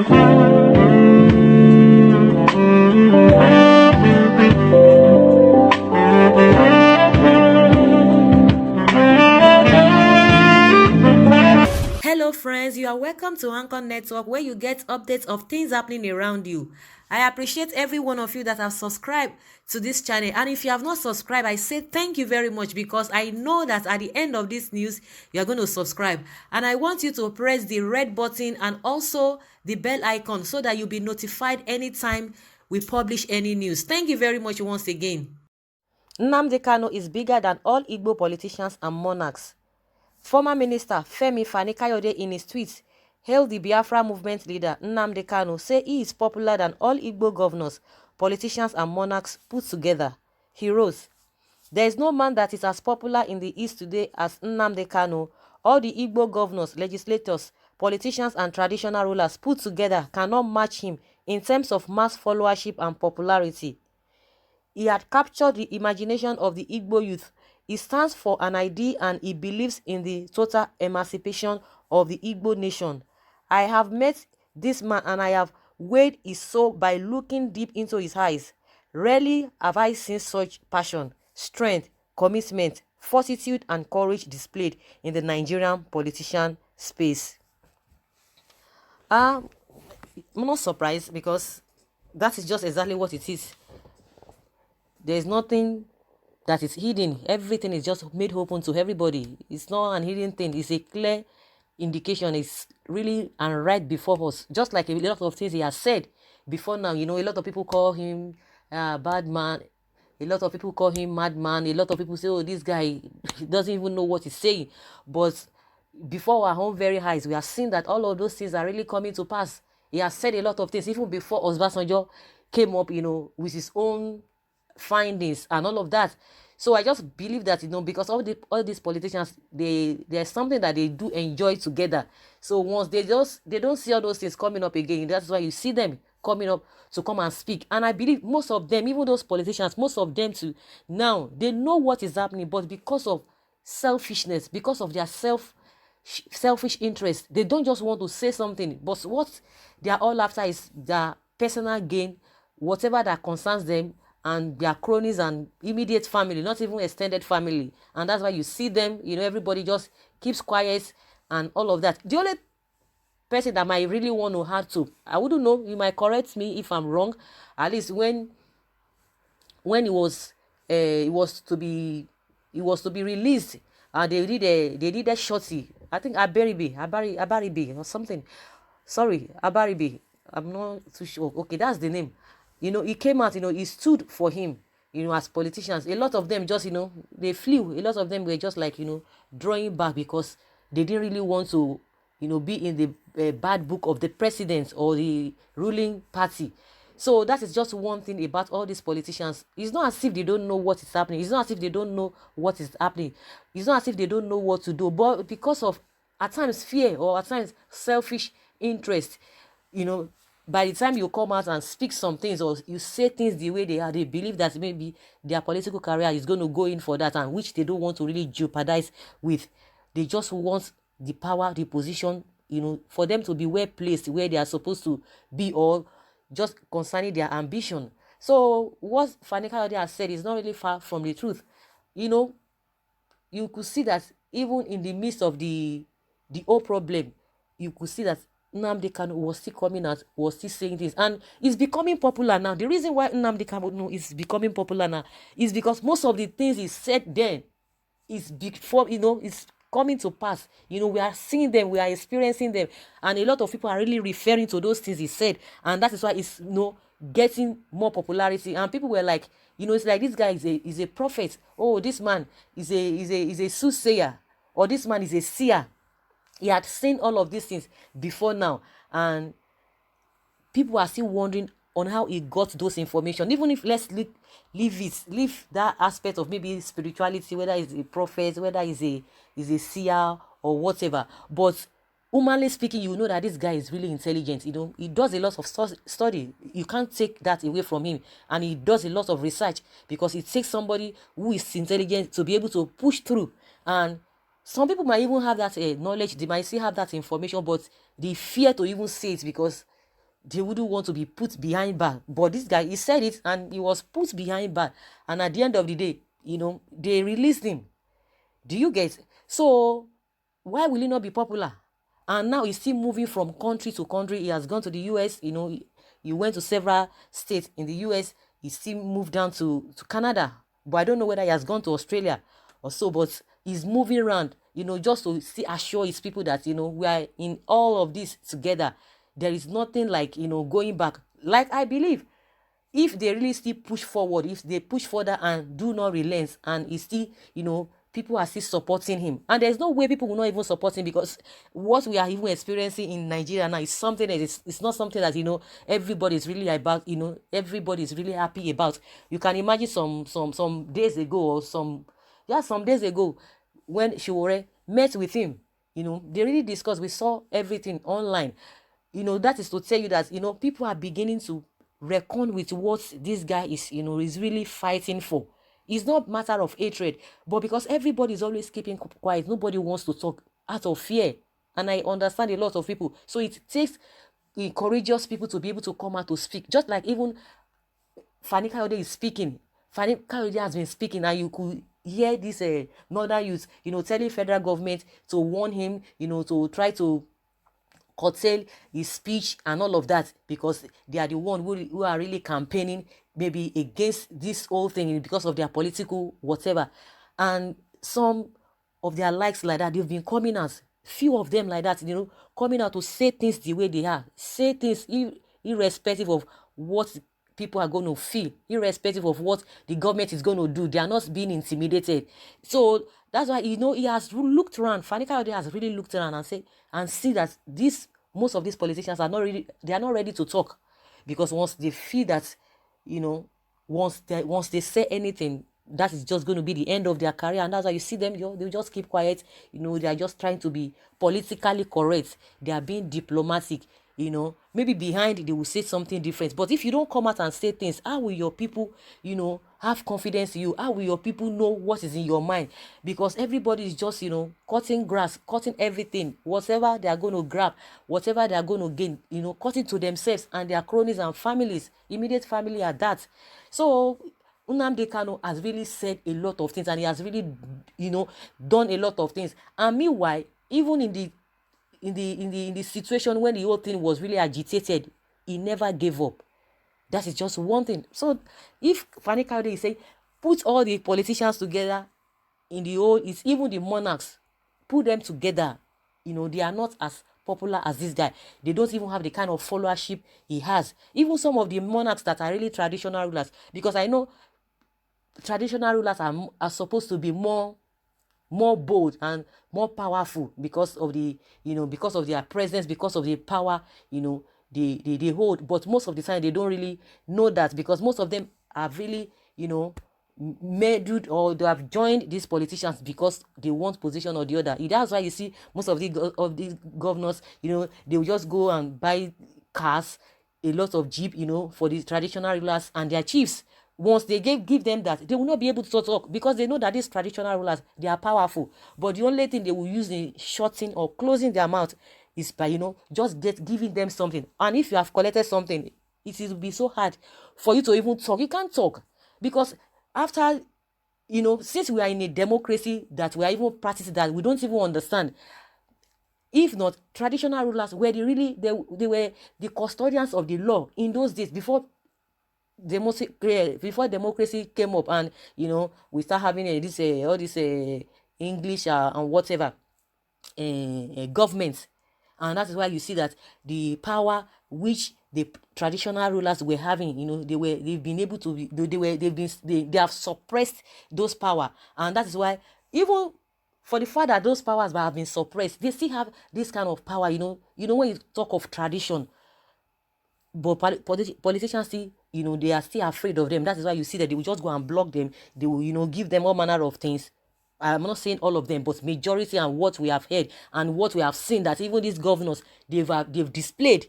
Hello friends, you are welcome to Anchor Network, where you get updates of things happening around you. I appreciate every one of you that have subscribed to this channel, and if you have not subscribed, I say thank you very much, because I know that at the end of this news you are going to subscribe, and I want you to press the red button and also the bell icon so that you'll be notified anytime we publish any news. Thank you very much once again. Nnamdi Kanu is bigger than all Igbo politicians and monarchs. Former Minister Fani Kayode, in his tweets, hailed the Biafra movement leader Nnamdi Kanu, say he is popular than all Igbo governors, politicians and monarchs put together. He wrote, "There is no man that is as popular in the East today as Nnamdi Kanu. All the Igbo governors, legislators, politicians and traditional rulers put together cannot match him in terms of mass followership and popularity. He had captured the imagination of the Igbo youth. He stands for an idea and he believes in the total emancipation of the Igbo nation. I have met this man and I have weighed his soul by looking deep into his eyes. Rarely have I seen such passion, strength, commitment, fortitude and courage displayed in the Nigerian politician space." I'm not surprised, because that is just exactly what it is. There is nothing that is hidden. Everything is just made open to everybody. It's not an hidden thing. It's a clear indication. It's really and right before us. Just like a lot of things he has said before now. You know, a lot of people call him bad man. A lot of people call him madman. A lot of people say, oh, this guy doesn't even know what he's saying. But before our own very eyes, we have seen that all of those things are really coming to pass. He has said a lot of things, even before Obasanjo came up, you know, with his own findings and all of that. So I just believe that, you know, because all these politicians, there's something that they do enjoy together. So once they don't see all those things coming up again, that's why you see them coming up to come and speak. And I believe most of them, even those politicians, most of them too, now they know what is happening, but because of selfishness, because of their selfish interest, they don't just want to say something, but what they are all after is their personal gain, whatever that concerns them and their cronies and immediate family, not even extended family. And that's why you see them, you know, everybody just keeps quiet and all of that. The only person that might really want to add to, I wouldn't know, you might correct me if I'm wrong, at least when it was to be released, they did a shorty, I think Abaribe or something. Sorry, Abaribe. I'm not too sure. Okay, that's the name. You know, he came out, you know, he stood for him, you know, as politicians. A lot of them just, you know, they flew. A lot of them were just like, you know, drawing back because they didn't really want to, you know, be in the bad book of the president or the ruling party. So that is just one thing about all these politicians. It's not as if they don't know what is happening. It's not as if they don't know what is happening. It's not as if they don't know what to do. But because of, at times, fear or at times selfish interest, you know, by the time you come out and speak some things or you say things the way they are, they believe that maybe their political career is going to go in for that, and which they don't want to really jeopardize with. They just want the power, the position, you know, for them to be well placed where they are supposed to be, or just concerning their ambition. So what Fani Kayode has said is not really far from the truth. You know, you could see that even in the midst of the whole problem, you could see that Nnamdi Kanu was still coming out, was still saying this, and it's becoming popular now. The reason why Nnamdi Kanu is becoming popular now is because most of the things he said then is before, you know, it's coming to pass. You know, we are seeing them, we are experiencing them, and a lot of people are really referring to those things he said, and that is why it's, you know, getting more popularity. And people were like, you know, it's like this guy is a prophet. Oh, this man is a soothsayer, or this man is a seer. He had seen all of these things before now, and people are still wondering on how he got those information. Even if, let's leave that aspect of maybe spirituality, whether he's a prophet, whether he's a seer or whatever. But humanly speaking, you know that this guy is really intelligent. You know, he does a lot of study. You can't take that away from him, and he does a lot of research, because it takes somebody who is intelligent to be able to push through. And some people might even have that knowledge, they might still have that information, but they fear to even say it because they wouldn't want to be put behind bar. But this guy, he said it and he was put behind bar. And at the end of the day, they released him. Do you get? So why will he not be popular? And now he's still moving from country to country. He has gone to the US, he went to several states in the US. He still moved down to Canada. But I don't know whether he has gone to Australia or so, but he's moving around, just to see, assure his people that, we are in all of this together. There is nothing like, going back. Like I believe, if they really still push forward, if they push further and do not relent, and it's still, people are still supporting him. And there's no way people will not even support him, because what we are even experiencing in Nigeria now is something that it's not something that, everybody's really about, everybody's really happy about. You can imagine some days ago, or some days ago, when Shiwore met with him, they really discussed. We saw everything online. That is to tell you that, people are beginning to reckon with what this guy is really fighting for. It's not matter of hatred, but because everybody is always keeping quiet, nobody wants to talk out of fear. And I understand a lot of people. So it takes courageous people to be able to come out to speak. Just like even Fani Kayode is speaking. Fani Kayode has been speaking, and you could hear this northern youth, telling federal government to warn him, to try to curtail his speech and all of that, because they are the one who are really campaigning maybe against this whole thing because of their political whatever. And some of their likes like that, they've been coming out, few of them like that, coming out to say things the way they are, say things irrespective of what people are going to feel, irrespective of what the government is going to do. They are not being intimidated. So that's why, he has looked around. Fani Kayode has really looked around and see that most of these politicians are not ready to talk, because once they feel that, once they say anything, that is just going to be the end of their career. And that's why you see them, they just keep quiet. They are just trying to be politically correct. They are being diplomatic. Maybe behind they will say something different. But if you don't come out and say things, how will your people, have confidence in you? How will your people know what is in your mind? Because everybody is just, cutting grass, cutting everything, whatever they are going to grab, whatever they are going to gain, cutting to themselves and their cronies and families, immediate family at that. So Nnamdi Kanu has really said a lot of things, and he has really, done a lot of things. And meanwhile, even in the situation when the whole thing was really agitated, he never gave up. That is just one thing. So if Fani Kayode is saying, put all the politicians together in the whole, it's even the monarchs, put them together, they are not as popular as this guy. They don't even have the kind of followership he has. Even some of the monarchs that are really traditional rulers, because I know traditional rulers are supposed to be more bold and more powerful because of because of their presence, because of the power, they hold. But most of the time they don't really know that, because most of them are really, meddled, or they have joined these politicians because they want position or the other. That's why you see most of these governors, they will just go and buy cars, a lot of jeep, for the traditional rulers and their chiefs. Once they give them that, they will not be able to talk, because they know that these traditional rulers, they are powerful. But the only thing they will use in shutting or closing their mouth is by, just giving them something. And if you have collected something, it will be so hard for you to even talk. You can't talk, because after, since we are in a democracy that we are even practicing that, we don't even understand. If not, traditional rulers were they were the custodians of the law in those days, before democracy came up, and we start having all this English and whatever government. And that is why you see that the power which the traditional rulers were having, they've been able to they have suppressed those power. And that is why, even for the fact that those powers have been suppressed, they still have this kind of power. When you talk of tradition, but politicians still, they are still afraid of them. That is why you see that they will just go and block them. They will, give them all manner of things. I'm not saying all of them, but majority, and what we have heard and what we have seen, that even these governors, they've displayed,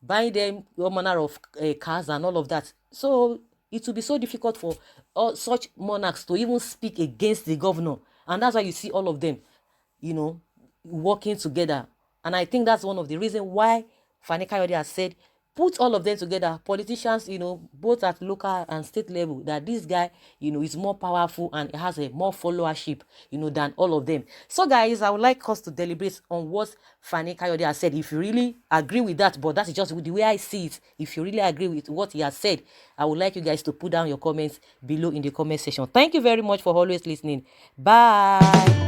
buying them all manner of cars and all of that. So it will be so difficult for all such monarchs to even speak against the governor. And that's why you see all of them, working together. And I think that's one of the reasons why Fani Kayode has said, put all of them together, politicians, both at local and state level, that this guy, is more powerful and has a more followership, than all of them. So guys, I would like us to deliberate on what Fani Kayode has said. If you really agree with that, but that's just the way I see it. If you really agree with what he has said, I would like you guys to put down your comments below in the comment section. Thank you very much for always listening. Bye.